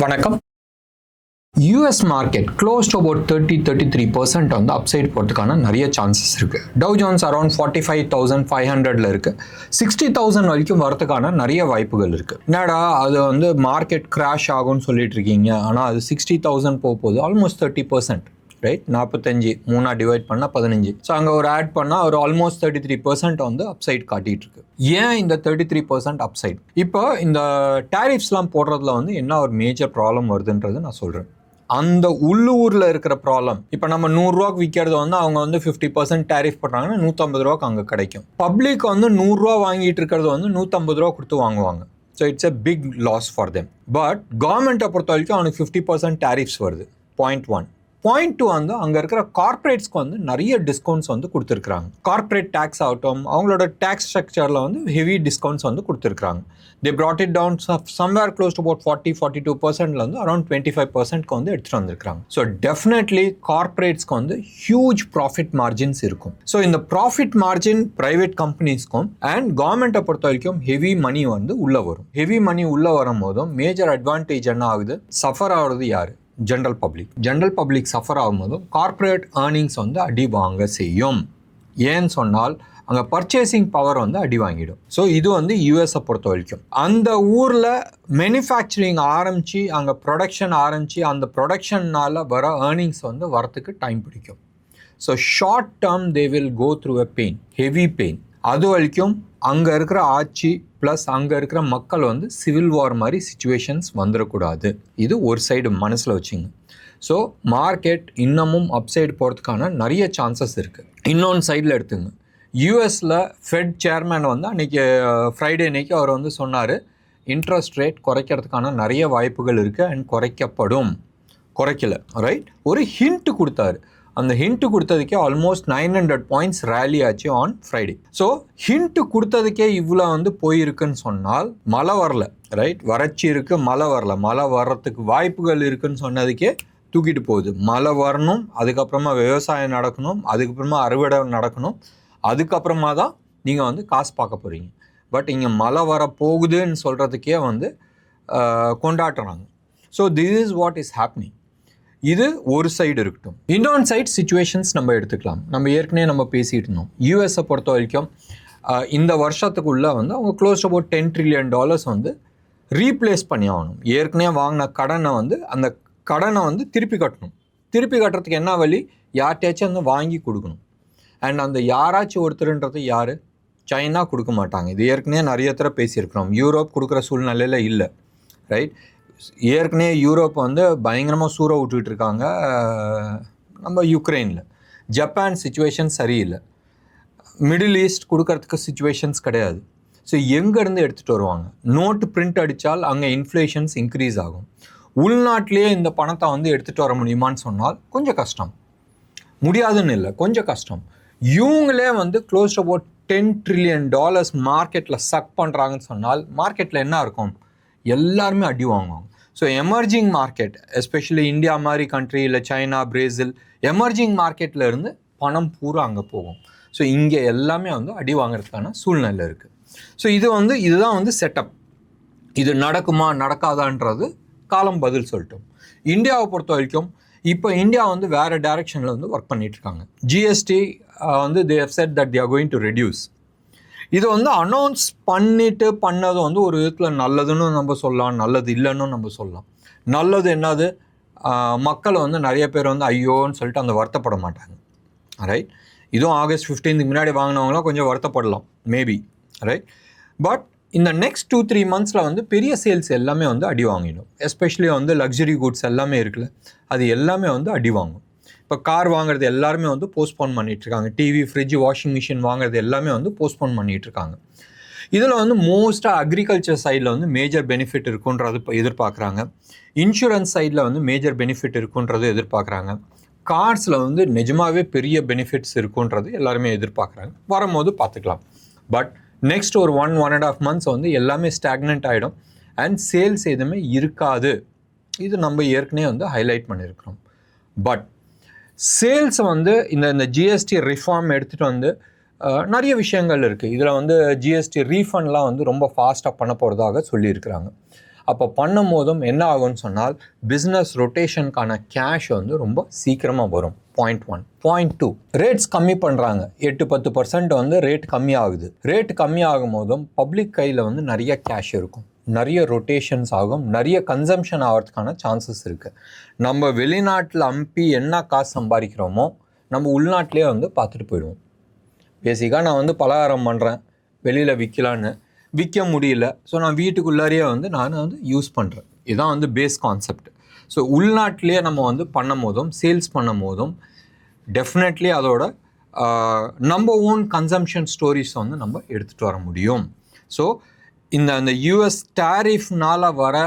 வணக்கம். US market close to about 33% வந்து upside போகிறதுக்கான நிறைய சான்சஸ் இருக்குது. டவ் ஜோன்ஸ் அரௌண்ட் 45,500 இருக்குது. 60,000 வரைக்கும் வரதுக்கான நிறைய வாய்ப்புகள் இருக்குது. என்னடா அது வந்து மார்க்கெட் கிராஷ் ஆகும்னு சொல்லிட்டு இருக்கீங்க, ஆனால் அது 60,000 போகுது, ஆல்மோஸ்ட் 30%, ரைட்? 45 3 டிவைட் பண்ணால் 15. ஸோ அங்கே ஒரு ஆட் பண்ணால் ஒரு ஆல்மோஸ்ட் 33% வந்து அப்சைட் காட்டிகிட்டு இருக்கு. ஏன் இந்த 33% அப்சைட்? இப்போ இந்த டேரிஃப்ஸ்லாம் போடுறதுல வந்து என்ன ஒரு மேஜர் ப்ராப்ளம் வருதுன்றது நான் சொல்கிறேன். அந்த உள்ளூரில் இருக்கிற ப்ராப்ளம், இப்போ நம்ம 100 ரூபாய்க்கு விற்கிறது வந்து அவங்க வந்து 50% டேரிஃப் போடுறாங்கன்னா 150 ரூபாய்க்கு அங்கே கிடைக்கும். பப்ளிக் வந்து 100 ரூபா வாங்கிட்டு இருக்கிறது வந்து 150 ரூபா கொடுத்து வாங்குவாங்க. So it's a big loss for them. But கவர்மெண்ட்டை பொறுத்த வரைக்கும் அவனுக்கு 50% டேரிஃப்ஸ் வருது. பாயிண்ட் 1. பாயிண்ட் 2 வந்து அங்கே இருக்கிற கார்பரேட்ஸ்க்கு வந்து நிறைய டிஸ்கவுண்ட்ஸ் வந்து கொடுத்துருக்குறாங்க. கார்பரேட் டேக்ஸ் ஆகட்டும், அவங்களோட டேக்ஸ் ஸ்ட்ரக்சரில் வந்து ஹெவி டிஸ்கவுண்ட்ஸ் வந்து கொடுத்துருக்குறாங்க. தே brought it down somewhere close to about 40-42% வந்து அரௌண்ட் 25% வந்து எடுத்துகிட்டு வந்திருக்காங்க. ஸோ டெஃபினெட்லி கார்பரேட்ஸ்க்கு வந்து ஹியூஜ் ப்ராஃபிட் மார்ஜின்ஸ் இருக்கும். ஸோ இந்த ப்ராஃபிட் மார்ஜின் ப்ரைவேட் கம்பெனிஸ்க்கும் அண்ட் கவர்மெண்ட்டை பொறுத்த வரைக்கும் ஹெவி மணி வந்து உள்ளே வரும். ஹெவி மணி உள்ளே வரும் போதும் மேஜர் அட்வான்டேஜ் என்ன ஆகுது? சஃபர் ஆகுறது யார்? ஜென்ரல் பப்ளிக் சஃபர் ஆகும்போதும் கார்ப்பரேட் ஏர்னிங்ஸ் வந்து அடி வாங்க செய்யும். ஏன்னு சொன்னால் அங்கே பர்ச்சேசிங் பவர் வந்து அடி வாங்கிடும். ஸோ இது வந்து யூஎஸை பொறுத்த வரைக்கும் அந்த ஊரில் மேனுஃபேக்சரிங் ஆரம்பித்து அங்கே ப்ரொடக்ஷன் ஆரம்பித்து அந்த ப்ரொடக்ஷன்னால் வர ஏர்னிங்ஸ் வந்து வரத்துக்கு டைம் பிடிக்கும். So short term they will go through a pain, heavy pain. அது வரைக்கும் அங்கே இருக்கிற ஆட்சி ப்ளஸ் அங்கே இருக்கிற மக்கள் வந்து சிவில் வார் மாதிரி சிச்சுவேஷன்ஸ் வந்துடக்கூடாது. இது ஒரு சைடு மனசில் வச்சுங்க. ஸோ மார்க்கெட் இன்னமும் அப்சைடு போகிறதுக்கான நிறைய சான்சஸ் இருக்குது. இன்னொன்று சைடில் எடுத்துங்க, யூஎஸில் ஃபெட் சேர்மேன் வந்து அன்றைக்கி ஃப்ரைடே அன்றைக்கி அவர் வந்து சொன்னார், இன்ட்ரெஸ்ட் ரேட் குறைக்கிறதுக்கான நிறைய வாய்ப்புகள் இருக்குது அண்ட் குறைக்கப்படும். குறைக்கல, ரைட்? ஒரு ஹிண்ட் கொடுத்தாரு. அந்த ஹிண்ட்டு கொடுத்ததுக்கே ஆல்மோஸ்ட் 900 பாயிண்ட்ஸ் ரேலி ஆச்சு ஆன் ஃப்ரைடே. ஸோ ஹிண்ட்டு கொடுத்ததுக்கே இவ்வளோ வந்து போயிருக்குன்னு சொன்னால் மழை வரல, ரைட்? வறட்சி இருக்குது, மழை வரல. மழை வர்றதுக்கு வாய்ப்புகள் இருக்குதுன்னு சொன்னதுக்கே தூக்கிட்டு போகுது. மழை வரணும், அதுக்கப்புறமா விவசாயம் நடக்கணும், அதுக்கப்புறமா அறுவடை நடக்கணும், அதுக்கப்புறமா தான் நீங்கள் வந்து காசு பார்க்க போகிறீங்க. பட் இங்கே மழை வர போகுதுன்னு சொல்கிறதுக்கே வந்து கொண்டாடுறாங்க. So this is what is happening. இது ஒரு சைடு இருக்கட்டும். இன்னொன்று சைட் சிச்சுவேஷன்ஸ் நம்ம எடுத்துக்கலாம். நம்ம ஏற்கனவே நம்ம பேசிகிட்டு இருந்தோம், யூஎஸை பொறுத்த வரைக்கும் இந்த வருஷத்துக்குள்ளே வந்து அவங்க க்ளோஸ் அபவுட் $10 trillion வந்து ரீப்ளேஸ் பண்ணி ஆகணும். ஏற்கனவே வாங்கின கடனை வந்து அந்த கடனை வந்து திருப்பி கட்டணும். திருப்பி கட்டுறதுக்கு என்ன வழி? யார்கிட்டயாச்சும் வந்து வாங்கி கொடுக்கணும். அண்ட் அந்த யாராச்சும் ஒருத்தருன்றது யார்? சைனா கொடுக்க மாட்டாங்க. இது ஏற்கனவே நிறைய தடவை பேசியிருக்கிறோம். யூரோப் கொடுக்குற சூழ்நிலையில் இல்லை, ரைட்? ஏற்கனவே யூரோப் வந்து பயங்கரமாக சூற விட்டுட்டு இருக்காங்க நம்ம யுக்ரைனில். ஜப்பான் சிச்சுவேஷன் சரியில்லை. மிடில் ஈஸ்ட் கொடுக்கறதுக்கு சிச்சுவேஷன்ஸ் கிடையாது. ஸோ எங்கேருந்து எடுத்துகிட்டு வருவாங்க? நோட்டு பிரிண்ட் அடித்தால் அங்கே இன்ஃப்ளேஷன்ஸ் இன்க்ரீஸ் ஆகும். உள்நாட்டிலேயே இந்த பணத்தை வந்து எடுத்துகிட்டு வர முடியுமான்னு சொன்னால் கொஞ்சம் கஷ்டம். முடியாதுன்னு இல்லை, கொஞ்சம் கஷ்டம். இவங்களே வந்து க்ளோஸ் அபவுட் $10 trillion மார்க்கெட்டில் சக் பண்ணுறாங்கன்னு சொன்னால் மார்க்கெட்டில் என்ன இருக்கும்? எல்லாருமே அடி வாங்குவாங்க. So emerging market, especially India மாதிரி கண்ட்ரி, இல்லை சைனா, பிரேசில், எமர்ஜிங் மார்க்கெட்டில் இருந்து பணம் பூரா அங்கே போகும். ஸோ இங்கே எல்லாமே வந்து அடி வாங்கிறதுக்கான சூழ்நிலை இருக்குது. ஸோ இதுதான் வந்து செட்டப். இது நடக்குமா நடக்காதான்றது காலம் பதில் சொல்லிட்டோம். இந்தியாவை பொறுத்த வரைக்கும் இப்போ இந்தியா வந்து வேறு டைரெக்ஷனில் வந்து ஒர்க் பண்ணிகிட்ருக்காங்க. ஜிஎஸ்டி வந்து they have said that they are going to reduce. இது வந்து அனௌன்ஸ் பண்ணது வந்து ஒரு விதத்தில் நல்லதுன்னு நம்ம சொல்லலாம், நல்லது இல்லைன்னு நம்ம சொல்லலாம். நல்லது என்னது? மக்கள் வந்து நிறைய பேர் வந்து ஐயோன்னு சொல்லிட்டு அந்த வருத்தப்பட மாட்டாங்க, ரைட்? இதுவும் ஆகஸ்ட் 15 முன்னாடி வாங்கினவங்களாம் கொஞ்சம் வருத்தப்படலாம் மேபி, ரைட்? பட் இந்த நெக்ஸ்ட் 2-3 மந்த்ஸில் வந்து பெரிய சேல்ஸ் எல்லாமே வந்து அடி வாங்கிடும். எஸ்பெஷலி வந்து லக்ஸரி குட்ஸ் எல்லாமே இருக்குல்ல, அது எல்லாமே வந்து அடி வாங்கும். இப்போ கார் வாங்குறது எல்லாருமே வந்து போஸ்ட்போன் பண்ணிகிட்ருக்காங்க. டிவி, ஃப்ரிட்ஜ், வாஷிங் மிஷின் வாங்குறது எல்லாமே வந்து போஸ்ட்போன் பண்ணிகிட்ருக்காங்க. இதில் வந்து மோஸ்ட்டாக அக்ரிகல்ச்சர் சைடில் வந்து மேஜர் பெனிஃபிட் இருக்குன்றது எதிர்பார்க்குறாங்க. இன்சூரன்ஸ் சைடில் வந்து மேஜர் பெனிஃபிட் இருக்குன்றது எதிர்பார்க்குறாங்க. கார்ஸில் வந்து நிஜமாகவே பெரிய பெனிஃபிட்ஸ் இருக்குன்றது எல்லாருமே எதிர்பார்க்குறாங்க. வரும்போது பார்த்துக்கலாம். பட் நெக்ஸ்ட் ஒரு 1.5 months வந்து எல்லாமே ஸ்டாக்னன்ட் ஆகிடும் அண்ட் சேல்ஸ் எதுவுமே இருக்காது. இது நம்ம ஏற்கனவே வந்து ஹைலைட் பண்ணியிருக்கிறோம். பட் சேல்ஸ் வந்து இந்த ஜிஎஸ்டி ரிஃபார்ம் எடுத்துகிட்டு வந்து நிறைய விஷயங்கள் இருக்குது. இதில் வந்து ஜிஎஸ்டி ரீஃபண்ட்லாம் வந்து ரொம்ப ஃபாஸ்ட்டாக பண்ண போகிறதாக சொல்லியிருக்கிறாங்க. அப்போ பண்ணும் போதும் என்ன ஆகும்னு சொன்னால் பிஸ்னஸ் ரொட்டேஷனுக்கான கேஷ் வந்து ரொம்ப சீக்கிரமாக வரும். பாயிண்ட் 1. பாயிண்ட் 2, ரேட்ஸ் கம்மி பண்ணுறாங்க. 8-10% வந்து ரேட் கம்மி ஆகுது. ரேட் கம்மி ஆகும் போதும் பப்ளிக் கையில் வந்து நிறைய கேஷ் இருக்கும், நிறைய ரொட்டேஷன்ஸ் ஆகும், நிறைய கன்சம்ஷன் ஆகிறதுக்கான சான்சஸ் இருக்குது. நம்ம வெளிநாட்டில் அம்பி என்ன காசு சம்பாதிக்கிறோமோ நம்ம உள்நாட்டிலே வந்து பார்த்துட்டு போயிடுவோம். பேசிக்காக நான் வந்து பலகாரம் பண்ணுறேன், வெளியில் விற்க முடியல, ஸோ நான் வீட்டுக்குள்ளாரியே வந்து நான் வந்து யூஸ் பண்ணுறேன். இதுதான் வந்து பேஸ் கான்செப்ட். ஸோ உள்நாட்டிலே நம்ம வந்து பண்ணும் போதும் சேல்ஸ் பண்ணும் போதும் டெஃபினெட்லி அதோட நம்ம ஓன் கன்சம்ஷன் ஸ்டோரிஸ் வந்து நம்ம எடுத்துகிட்டு வர முடியும். ஸோ இந்த யூஎஸ் டேரிஃப்னால் வர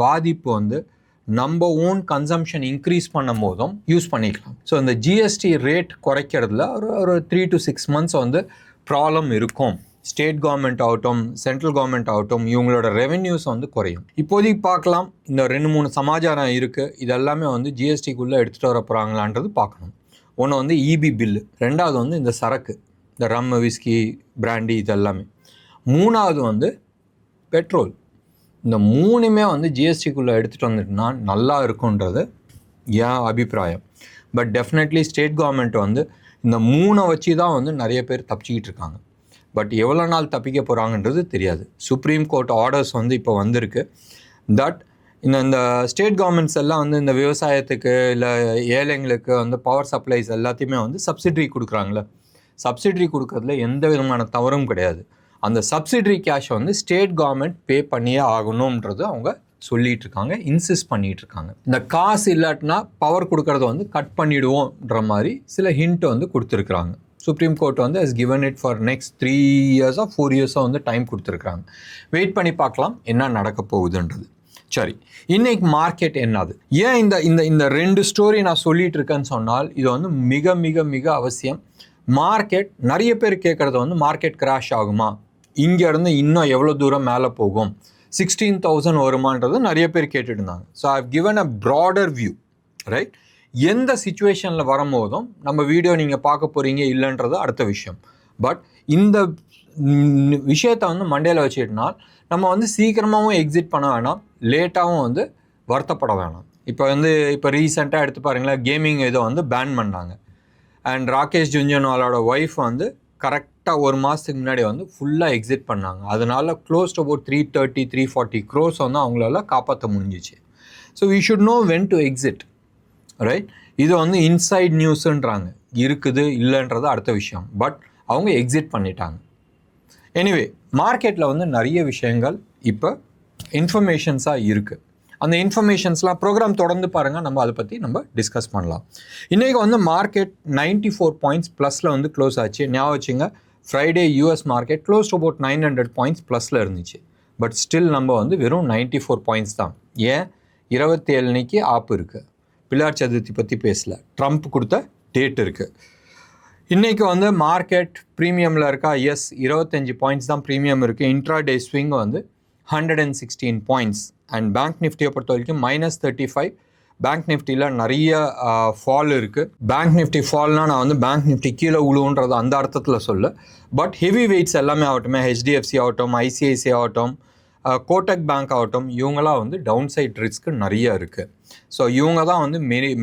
பாதிப்பு வந்து நம்ம ஓன் கன்சம்ஷன் இன்க்ரீஸ் பண்ணும் போதும் யூஸ் பண்ணிக்கலாம். ஸோ இந்த ஜிஎஸ்டி ரேட் குறைக்கிறதுல ஒரு 3 to 6 months வந்து ப்ராப்ளம் இருக்கும். ஸ்டேட் கவர்மெண்ட் ஆகட்டும், சென்ட்ரல் கவர்மெண்ட் ஆகட்டும், இவங்களோட ரெவென்யூஸ் வந்து குறையும். இப்போதைக்கு பார்க்கலாம், இந்த 2-3 சமாச்சாரம் இருக்குது. இதெல்லாமே வந்து ஜிஎஸ்டிக்குள்ளே எடுத்துகிட்டு வர போகிறாங்களான்றது பார்க்கணும். ஒன்று வந்து இபி பில்லு, ரெண்டாவது வந்து இந்த சரக்கு, இந்த ரம், விஸ்கி, பிராண்டி, இதெல்லாமே. மூணாவது வந்து பெட்ரோல். இந்த மூணுமே வந்து ஜிஎஸ்டிக்குள்ளே எடுத்துகிட்டு வந்துட்டுனா நல்லா இருக்குன்றது என் அபிப்பிராயம். பட் டெஃபினெட்லி ஸ்டேட் கவர்மெண்ட் வந்து இந்த 3 வச்சு தான் வந்து நிறைய பேர் தப்பிச்சிக்கிட்டு இருக்காங்க. பட் எவ்வளோ நாள் தப்பிக்க போகிறாங்கன்றது தெரியாது. சுப்ரீம் கோர்ட் ஆர்டர்ஸ் வந்து இப்போ வந்திருக்கு தட் இந்த ஸ்டேட் கவர்மெண்ட்ஸ் எல்லாம் வந்து இந்த விவசாயத்துக்கு இல்லை ஏழைங்களுக்கு வந்து பவர் சப்ளைஸ் எல்லாத்தையுமே வந்து சப்சிடரி கொடுக்குறாங்களே, சப்சிடரி கொடுக்கறதுல எந்த விதமான தவறும் கிடையாது. அந்த சப்சிடரி கேஷை வந்து ஸ்டேட் கவர்மெண்ட் பே பண்ணியே ஆகணுன்றது அவங்க சொல்லிகிட்டு இருக்காங்க, இன்சிஸ்ட் பண்ணிகிட்டு இருக்காங்க. இந்த காசு இல்லாட்டினா பவர் கொடுக்கறத வந்து கட் பண்ணிவிடுவோன்ற மாதிரி சில ஹிண்ட் வந்து கொடுத்துருக்குறாங்க. சுப்ரீம் கோர்ட் வந்து has given it for next 3 years or 4 years வந்து டைம் கொடுத்துருக்குறாங்க. வெயிட் பண்ணி பார்க்கலாம் என்ன நடக்க போகுதுன்றது. சரி, இன்னைக்கு மார்க்கெட் என்னது? ஏன் இந்த 2 ஸ்டோரி நான் சொல்லிட்டு இருக்கேன்னு சொன்னால் இது வந்து மிக மிக மிக அவசியம். மார்க்கெட் நிறைய பேர் கேட்குறது வந்து மார்க்கெட் கிராஷ் ஆகுமா, இங்கேருந்து இன்னும் எவ்வளோ தூரம் மேலே போகும், 16,000 வருமானது நிறைய பேர் கேட்டுட்டு இருந்தாங்க. So I have given a broader view, right? எந்த சிச்சுவேஷனில் வரும்போதும் நம்ம வீடியோ நீங்கள் பார்க்க போகிறீங்க இல்லைன்றது அடுத்த விஷயம். பட் இந்த விஷயத்தை வந்து மண்டையில் வச்சுக்கிட்டனால் நம்ம வந்து சீக்கிரமாகவும் எக்ஸிட் பண்ண வேணாம், லேட்டாகவும் வந்து வருத்தப்பட வேணாம். இப்போ ரீசெண்டாக எடுத்து பாருங்களேன், கேமிங் ஏதோ வந்து பேன் பண்ணாங்க. அண்ட் ராகேஷ் ஜுன்ஜன்வாலோட ஒய்ஃப் வந்து கரெக்டாக 1 மாதத்துக்கு முன்னாடி வந்து ஃபுல்லாக எக்ஸிட் பண்ணாங்க. அதனால க்ளோஸ் டு அபவுட் 330-340 crores வந்து அவங்களால காப்பாற்ற முடிஞ்சிச்சு. So we should know when to exit, right? இது வந்து இன்சைட் நியூஸுன்றாங்க, இருக்குது இல்லைன்றது அடுத்த விஷயம். பட் அவங்க எக்ஸிட் பண்ணிட்டாங்க. எனிவே, மார்க்கெட்டில் வந்து நிறைய விஷயங்கள் இப்போ இன்ஃபர்மேஷன்ஸாக இருக்குது. அந்த இன்ஃபர்மேஷன்ஸ்லாம் ப்ரோக்ராம் தொடர்ந்து பாருங்கள், நம்ம அதை பற்றி நம்ம டிஸ்கஸ் பண்ணலாம். இன்றைக்கி வந்து மார்க்கெட் 94 points ப்ளஸில் வந்து க்ளோஸ் ஆச்சு. ஞாபகம் வச்சுங்க, Friday US market close to about 900 points ப்ளஸில் இருந்துச்சு. பட் ஸ்டில் நம்ம வந்து வெறும் 94 points தான். ஏன்? 27 ஆப் இருக்குது. பிள்ளையார் சதுர்த்தி பற்றி பேசல, ட்ரம்ப் கொடுத்த டேட் இருக்குது. இன்றைக்கி வந்து மார்க்கெட் ப்ரீமியமில் இருக்கா? எஸ், 25 points தான் ப்ரீமியம் இருக்குது. இன்ட்ராடே ஸ்விங் வந்து 116 points. அண்ட் பேங்க் நிஃப்டியை பொறுத்த வரைக்கும் -35. பேங்க் நிஃப்டியில் நிறைய ஃபால் இருக்குது. பேங்க் நிஃப்டி ஃபால்னால் நான் வந்து பேங்க் நிஃப்டி கீழே உழுவுன்றது அந்த அர்த்தத்தில் சொல்ல. பட் ஹெவி வெயிட்ஸ் எல்லாமே ஆகட்டும், ஹெச்டிஎஃப்சி ஆகட்டும், ஐசிஐசிஐ ஆகட்டும், கோட்டக் பேங்க் ஆகட்டும், இவங்களாம் வந்து டவுன் சைட் ரிஸ்க்கு நிறைய இருக்குது. ஸோ இவங்க தான் வந்து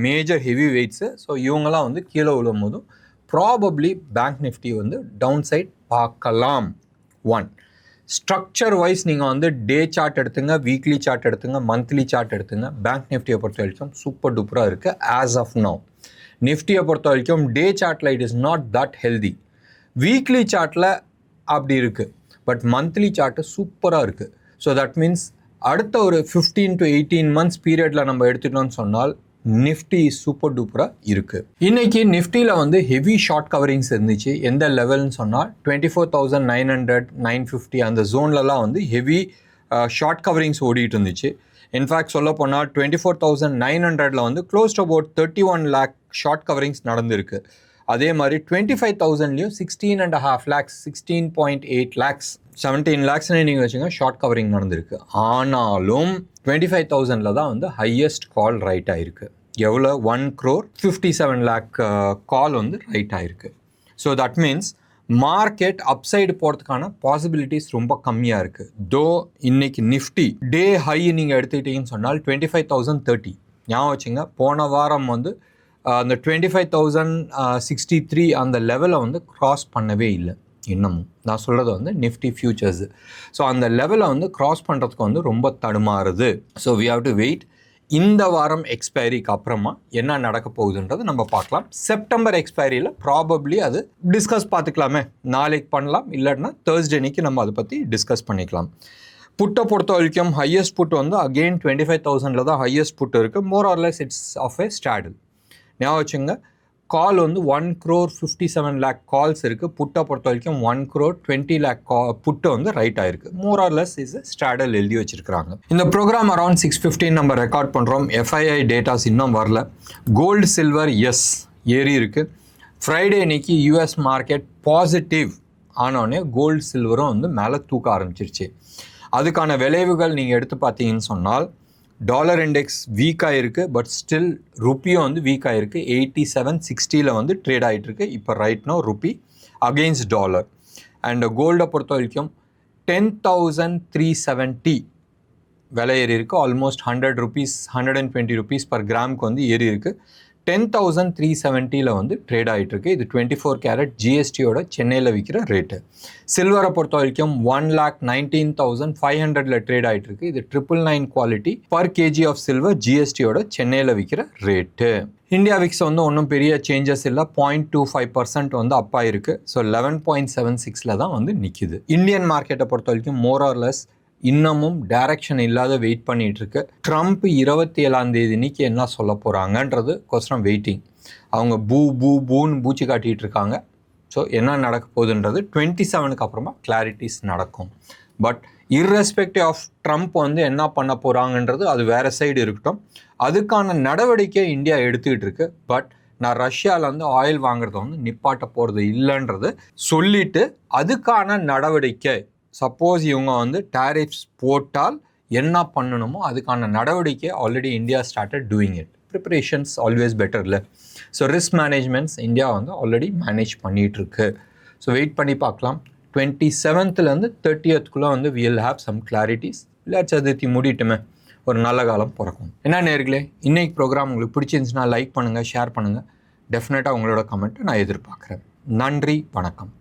மேஜர் ஹெவி வெயிட்ஸு. ஸோ இவங்களாம் வந்து கீழே விழும் போதும் ப்ராபப்ளி பேங்க் நிஃப்டி வந்து டவுன் சைட் பார்க்கலாம். 1 ஸ்ட்ரக்சர் வைஸ் நீங்கள் வந்து டே சார்ட் எடுத்துங்க, வீக்லி சார்ட் எடுத்துங்க, மந்த்லி சார்ட் எடுத்துங்க. பேங்க் நிஃப்டியை பொறுத்த வரைக்கும் சூப்பர் டூப்பராக இருக்குது ஆஸ் ஆஃப் நவ். நிஃப்டியை பொறுத்த வரைக்கும் டே சார்ட்டில் it is not that healthy. Weekly சார்ட்டில் அப்படி இருக்குது, பட் மந்த்லி சார்ட்டு சூப்பராக இருக்குது. ஸோ தட் மீன்ஸ் அடுத்த ஒரு 15 to 18 months பீரியடில் நம்ம எடுத்துட்டோம்னு சொன்னால் நிஃப்டி சூப்பர் டூப்பராக இருக்குது. இன்றைக்கி நிஃப்டியில் வந்து ஹெவி ஷார்ட் கவரிங்ஸ் இருந்துச்சு. எந்த லெவல்னு சொன்னால் 24,900, 950 அந்த ஜோன்லலாம் வந்து ஹெவி ஷார்ட் கவரிங்ஸ் ஓடிட்டு இருந்துச்சு. இன்ஃபேக்ட் சொல்ல போனால் 24,900 வந்து close to about 31 lakh short coverings நடந்திருக்கு. அதே மாதிரி 25,000லேயும் 16.5 lakhs, 16.8 lakhs, 17 lakhsனே நீங்கள் வச்சுங்க ஷார்ட் கவரிங் நடந்திருக்கு. ஆனாலும் 25,000ல் தான் வந்து ஹையஸ்ட் கால் ரைட் ஆகிருக்கு. எவ்வளோ? 1 crore 57 lakh கால் வந்து ரைட் ஆகிருக்கு. So that means market upside போகிறதுக்கான பாசிபிலிட்டிஸ் ரொம்ப கம்மியாக இருக்குது. தோ இன்னைக்கு நிஃப்டி டே ஹை நீங்கள் எடுத்துக்கிட்டீங்கன்னு சொன்னால் 25,030. ஞாபகம் வச்சுங்க, போன வாரம் வந்து அந்த 25,063 அந்த லெவலை வந்து க்ராஸ் பண்ணவே இல்லை. இன்னமும் நான் சொல்கிறது வந்து நிஃப்டி ஃபியூச்சர்ஸு. ஸோ அந்த லெவலை வந்து க்ராஸ் பண்ணுறதுக்கு வந்து ரொம்ப தடுமாறுது. So we have to wait. இந்த வாரம் எக்ஸ்பைரிக்கு அப்புறமா என்ன நடக்க போகுதுன்றது நம்ம பார்க்கலாம். செப்டம்பர் எக்ஸ்பைரியில் ப்ராபப்ளி அது டிஸ்கஸ் பார்த்துக்கலாமே, நாளைக்கு பண்ணலாம், இல்லைன்னா தேர்ஸ்டே அன்னைக்கு நம்ம அதை பற்றி டிஸ்கஸ் பண்ணிக்கலாம். புட்டை பொறுத்த வரைக்கும் ஹையஸ்ட் புட் வந்து அகெயின் 25,000 தான் ஹையஸ்ட் புட் இருக்குது. மோர் ஆர்லெஸ் இட்ஸ் ஆஃப் ஏ ஸ்டாடில். ஞாபகம் வச்சுங்க, கால் வந்து 1,57 lakh கால்ஸ் இருக்குது. புட்டை பொறுத்த வரைக்கும் 1,20 lakh புட்டு வந்து ரைட் ஆயிருக்கு. More or less is Stradale எழுதி வச்சிருக்கிறாங்க. இந்த ப்ரோக்ராம் அரௌண்ட் 6:15 நம்ம ரெக்கார்ட் பண்ணுறோம். FII டேட்டாஸ் இன்னும் வரல. கோல்டு சில்வர் எஸ் ஏறி இருக்குது. ஃப்ரைடே இன்னைக்கு US மார்க்கெட் பாசிட்டிவ் ஆனோடனே கோல்டு சில்வரும் வந்து மேலே தூக்க ஆரம்பிச்சிருச்சு. அதுக்கான விளைவுகள் நீங்கள் எடுத்து பார்த்தீங்கன்னு சொன்னால் டாலர் இண்டெக்ஸ் வீக்காக இருக்குது, பட் ஸ்டில் ருப்பியும் வந்து வீக்காக இருக்குது. 87.60 வந்து ட்ரேட் ஆகிட்டு இருக்கு இப்போ right now rupee against dollar. And கோல்டை பொறுத்த வரைக்கும் 10,370 விலை ஏறி இருக்குது. ஆல்மோஸ்ட் 100 rupees 120 rupees per கிராமுக்கு வந்து ஏறி இருக்குது. 10,370 வந்து ட்ரேட் ஆகிட்டு இருக்கு. இது 24 கேரட் ஜிஎஸ்டியோட சென்னையில் விற்கிற ரேட்டு. சில்வரை பொறுத்த வரைக்கும் 1,19,500 ட்ரேட் ஆகிட்டு இருக்கு. இது 999 quality per KG of silver ஜிஎஸ்டியோட சென்னையில் விற்கிற ரேட்டு. இந்தியா விக்ஸ் வந்து ஒன்றும் பெரிய சேஞ்சஸ் இல்லை. 0.25% வந்து அப் ஆயிருக்கு. ஸோ 11.76 தான் வந்து நிற்கிது. இந்தியன் மார்க்கெட்டை பொறுத்த வரைக்கும் மோர் ஆர் லெஸ் இன்னமும் டைரக்ஷன் இல்லாத வெயிட் பண்ணிட்டு இருக்கு. ட்ரம்ப் 27 இன்னைக்கு என்ன சொல்ல போகிறாங்கன்றது கோசரம் வெயிட்டிங். அவங்க பூன்னு பூச்சி காட்டிகிட்டு இருக்காங்க. ஸோ என்ன நடக்க போகுதுன்றது 27க்கு அப்புறமா கிளாரிட்டிஸ் நடக்கும். பட் இர்ரெஸ்பெக்டிவ் ஆஃப் ட்ரம்ப் வந்து என்ன பண்ண போகிறாங்கன்றது அது வேறு சைடு இருக்கட்டும். அதுக்கான நடவடிக்கை இந்தியா எடுத்துக்கிட்டு இருக்கு. பட் நான் ரஷ்யாவில் வந்து ஆயில் வாங்குறத வந்து நிப்பாட்ட போகிறது இல்லைன்றது சொல்லிட்டு அதுக்கான நடவடிக்கை சப்போஸ் இவங்க வந்து டேரிஃப்ஸ் போட்டால் என்ன பண்ணணுமோ அதுக்கான நடவடிக்கை already India started doing it. Preparations always better இல்லை. ஸோ ரிஸ்க் மேனேஜ்மெண்ட்ஸ் இந்தியா வந்து ஆல்ரெடி மேனேஜ் பண்ணிகிட்டு இருக்கு. ஸோ வெயிட் பண்ணி பார்க்கலாம். 27th 30th வந்து வில் ஹாவ் சம் கிளாரிட்டிஸ். இல்லை சதுர்த்தி முடிட்டுமே, ஒரு நல்ல காலம் பிறக்கும். என்ன நேர்களே, இன்னைக்கு ப்ரோக்ராம் உங்களுக்கு பிடிச்சிருந்துச்சுன்னா லைக் பண்ணுங்கள், ஷேர் பண்ணுங்கள். டெஃபினட்டாக உங்களோட கமெண்ட்டை நான் எதிர்பார்க்குறேன். நன்றி, வணக்கம்.